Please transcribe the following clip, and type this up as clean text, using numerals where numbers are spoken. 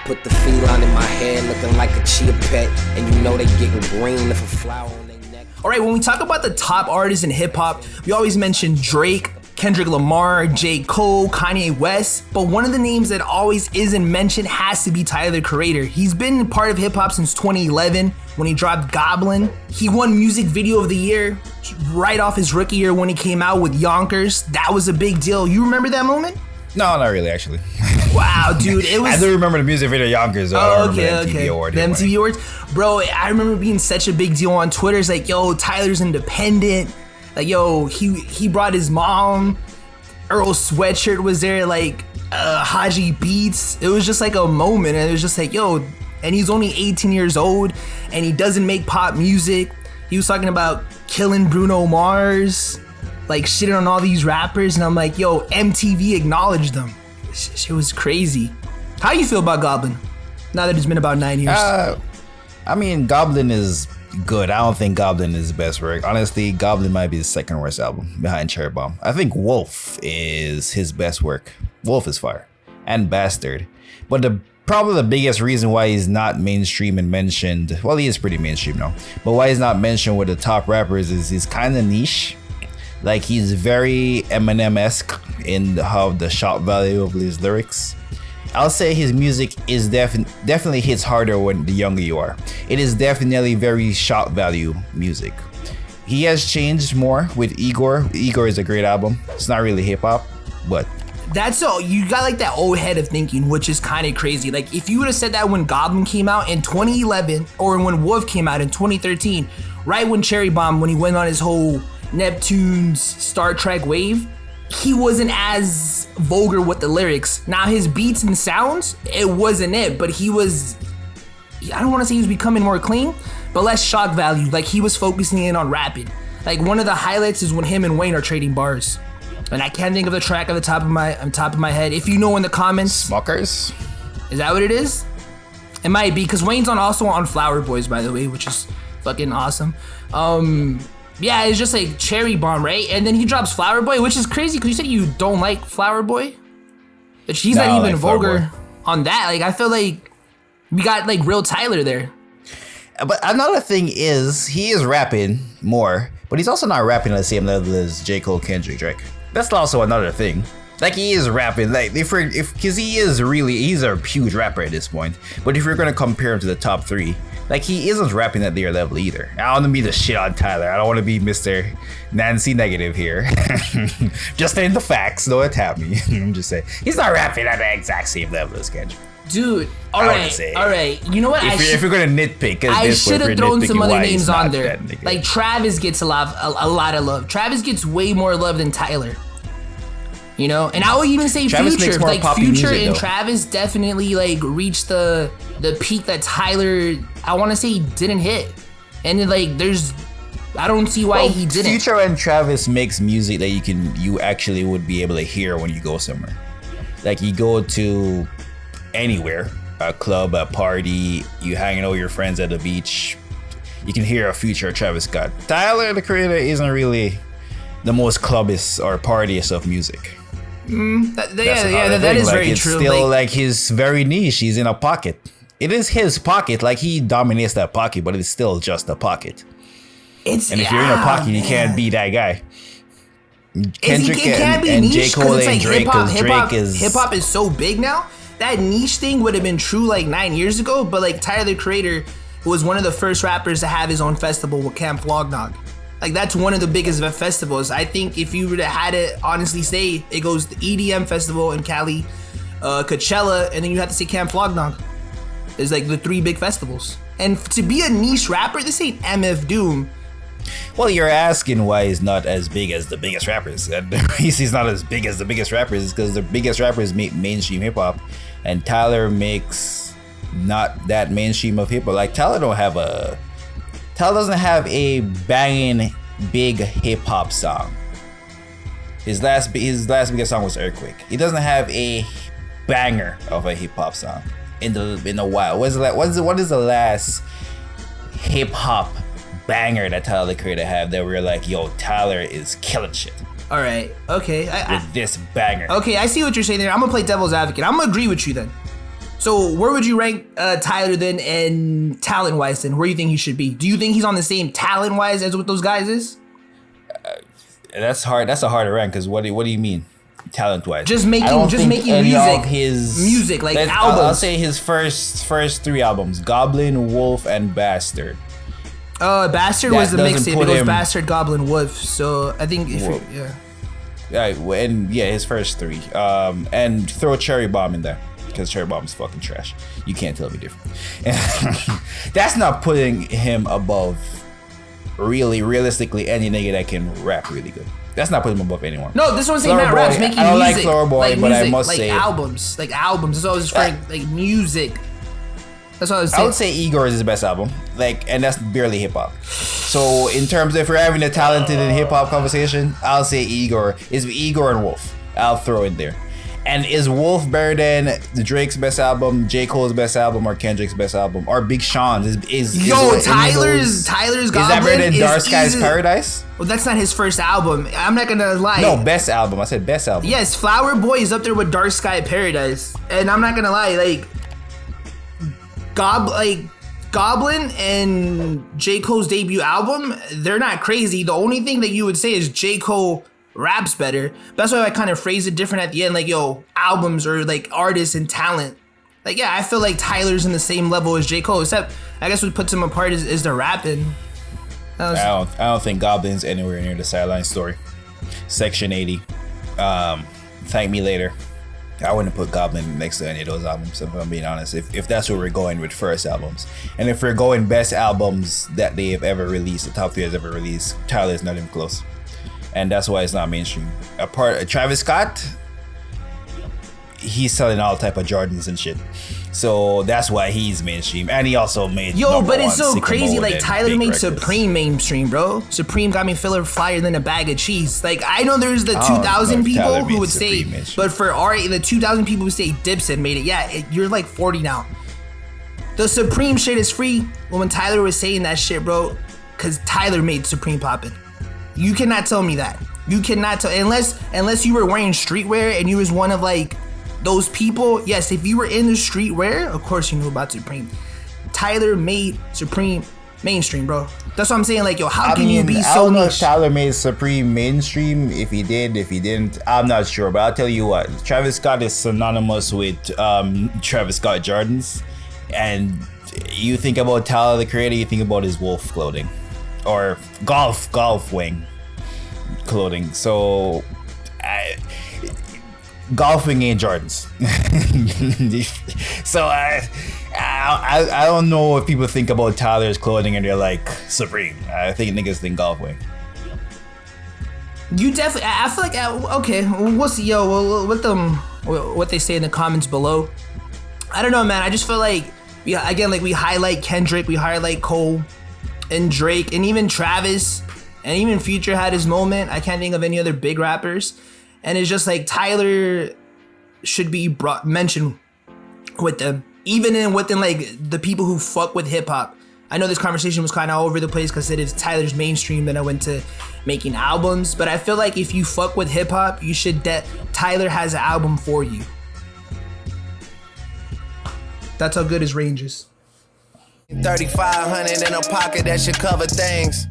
put the feline in my hair, looking like a chia pet. And you know they getting green if a flower on their neck. Alright, when we talk about the top artists in hip-hop, we always mention Drake, Kendrick Lamar, J. Cole, Kanye West, but one of the names that always isn't mentioned has to be Tyler, the Creator. He's been part of hip-hop since 2011 when he dropped Goblin. He won Music Video of the Year right off his rookie year when he came out with Yonkers. That was a big deal. You remember that moment? No, not really, actually. Wow, dude, it was... I do remember the music video Yonkers. Oh, okay. The MTV Awards. Bro, I remember being such a big deal on Twitter. It's like, yo, Tyler's independent. Like, yo, he brought his mom. Earl Sweatshirt was there, like, Haji Beats. It was just like a moment, and it was just like, yo, and he's only 18 years old, and he doesn't make pop music. He was talking about killing Bruno Mars, like, shitting on all these rappers, and I'm like, yo, MTV acknowledged them. It was crazy. How you feel about Goblin, now that it's been about 9 years? I mean, Goblin is good. I don't think Goblin is the best work. Honestly, Goblin might be the second worst album behind Cherry Bomb. I think Wolf is his best work. Wolf is fire. And Bastard. But probably the biggest reason why he's not mainstream and mentioned, well, he is pretty mainstream now, but why he's not mentioned with the top rappers is he's kind of niche. Like, he's very Eminem-esque in how the shock value of his lyrics. I'll say his music is definitely hits harder when the younger you are. It is definitely very shock value music. He has changed more with Igor. Igor is a great album. It's not really hip hop, but that's all. You got like that old head of thinking, which is kind of crazy. Like, if you would have said that when Goblin came out in 2011 or when Wolf came out in 2013, right when Cherry Bomb, when he went on his whole Neptune's Star Trek wave, he wasn't as vulgar with the lyrics. Now, his beats and sounds, it wasn't it, but he was, I don't want to say he was becoming more clean, but less shock value. Like, he was focusing in on rapping. Like, one of the highlights is when him and Wayne are trading bars. And I can't think of the track on top of my head. If you know in the comments. Smuckers? Is that what it is? It might be, because Wayne's also on Flower Boys, by the way, which is fucking awesome. Yeah, it's just like Cherry Bomb, right? And then he drops Flower Boy, which is crazy because you said you don't like Flower Boy. But she's not even like vulgar on that. Like, I feel like we got like real Tyler there. But another thing is, he is rapping more, but he's also not rapping at the same level as J. Cole, Kendrick, Drake. That's also another thing. Like, he is rapping, like, because he's a huge rapper at this point. But if you're gonna compare him to the top three, like, he isn't rapping at their level either. I don't want to be the shit on Tyler. I don't want to be Mr. Nancy Negative here. Just saying the facts, don't attack me. I'm just saying, he's not rapping at the exact same level as Kendrick. Dude, all right. You know what? If you're gonna nitpick, I should have thrown some other names on there. Like, Travis gets a lot of love. Travis gets way more love than Tyler. You know, and I would even say Travis Future. Like, Future music, and though. Travis definitely like reached the peak that Tyler, I want to say, didn't hit. And then, like, I don't see why he didn't. Future and Travis makes music that you actually would be able to hear when you go somewhere. Like, you go to anywhere, a club, a party, you hanging out with your friends at the beach, you can hear a Future or Travis Scott. Tyler, the Creator, isn't really the most clubbiest or partyist of music. That is very it's true. Still, like, he's very niche. He's in a pocket. It is his pocket. Like, he dominates that pocket, but it's still just a pocket. And if you're in a pocket, you can't be that guy. Kendrick and J. Cole and Drake, because Drake is... Hip-hop is so big now. That niche thing would have been true like 9 years ago, but like Tyler, the Creator, was one of the first rappers to have his own festival with Camp Flognog. Like, that's one of the biggest festivals. I think if you would have had it, honestly say, it goes the EDM festival in Cali, Coachella, and then you have to say Camp Flognog. It's like the 3 big festivals. And to be a niche rapper, this ain't MF Doom. Well, you're asking why he's not as big as the biggest rappers. And the reason he's not as big as the biggest rappers is because the biggest rappers make mainstream hip hop, and Tyler makes not that mainstream of hip hop. Like, Tyler doesn't have a banging big hip hop song. His last biggest song was Earthquake. He doesn't have a banger of a hip hop song in a while. What is the last hip hop banger that Tyler, the Creator, have that we're like, yo, Tyler is killing shit? All right, okay. With this banger. Okay, I see what you're saying there. I'm gonna play devil's advocate. I'm gonna agree with you then. So where would you rank Tyler then, and talent wise then? Where do you think he should be? Do you think he's on the same talent wise as what those guys is? That's hard. That's a harder rank because what do you mean, talent wise? Just making music like albums. I'll say his first 3 albums: Goblin, Wolf, and Bastard. Bastard was the mixtape. It goes Bastard, Goblin, Wolf. So I think his first 3. And throw Cherry Bomb in there because Cherry Bomb is fucking trash. You can't tell me different. That's not putting him above realistically any nigga that can rap really good. That's not putting him above anyone. No, this one's saying Matt raps making music. I don't like Flower Boy, like but music, I must like say albums. That's what I was referring. Like music. That's what I was saying. I would say Igor is his best album, and that's barely hip hop. So in terms of if we're having a talented in hip hop conversation, I'll say Igor and Wolf. I'll throw in there. And is Wolf better than Drake's best album, J. Cole's best album, or Kendrick's best album, or Big Sean's? Tyler's Goblin is that better than Dark Skies Paradise? Well, that's not his first album. I'm not gonna lie. No, best album. I said best album. Yes, Flower Boy is up there with Dark Sky Paradise, and I'm not gonna lie. Like Goblin and J. Cole's debut album, they're not crazy. The only thing that you would say is J. Cole raps better. That's why I kind of phrase it different at the end, like, yo, albums or like artists and talent. Like, yeah, I feel like Tyler's in the same level as J. Cole, except I guess what puts him apart is the rapping. I don't think Goblin's anywhere near the Sideline Story. Section 80. Thank Me Later. I wouldn't put Goblin next to any of those albums, if I'm being honest. If that's where we're going with first albums. And if we're going best albums that they have ever released, the top 3 has ever released, Tyler's not even close. And that's why it's not mainstream. Travis Scott, he's selling all type of Jordans and shit. So that's why he's mainstream. And he also made but it's so crazy. Like Tyler made Supreme mainstream, bro. Supreme got me feeling flyer than a bag of cheese. Like I know there's the 2,000 people who would say, but for the 2,000 people who say Dipset made it, you're like 40 now. The Supreme shit is free. When Tyler was saying that shit, bro, because Tyler made Supreme poppin'. You cannot tell me that. You cannot tell, unless you were wearing streetwear and you was one of like those people. Yes, if you were in the streetwear, of course you knew about Supreme. Tyler made Supreme mainstream, bro. That's what I'm saying. Like, yo, how can you be so I don't know niche? if Tyler made Supreme mainstream. If he did, if he didn't, I'm not sure. But I'll tell you what, Travis Scott is synonymous with Travis Scott Jordans. And you think about Tyler the Creator, you think about his Wolf clothing. Or golf wing clothing. So golf wing ain't Jordans. So I don't know if people think about Tyler's clothing and they're like Supreme. I think niggas think golf wing. You definitely. I feel like okay. We'll see. Yo, what they say in the comments below. I don't know, man. I just feel like we highlight Kendrick, we highlight Cole and Drake, and even Travis, and even Future had his moment. I can't think of any other big rappers, and it's just like Tyler should be mentioned with them, even within like the people who fuck with hip hop. I know this conversation was kind of all over the place because it is Tyler's mainstream, then I went to making albums, but I feel like if you fuck with hip hop, you should. Tyler has an album for you. That's how good his range is. 3,500 in a pocket, that should cover things.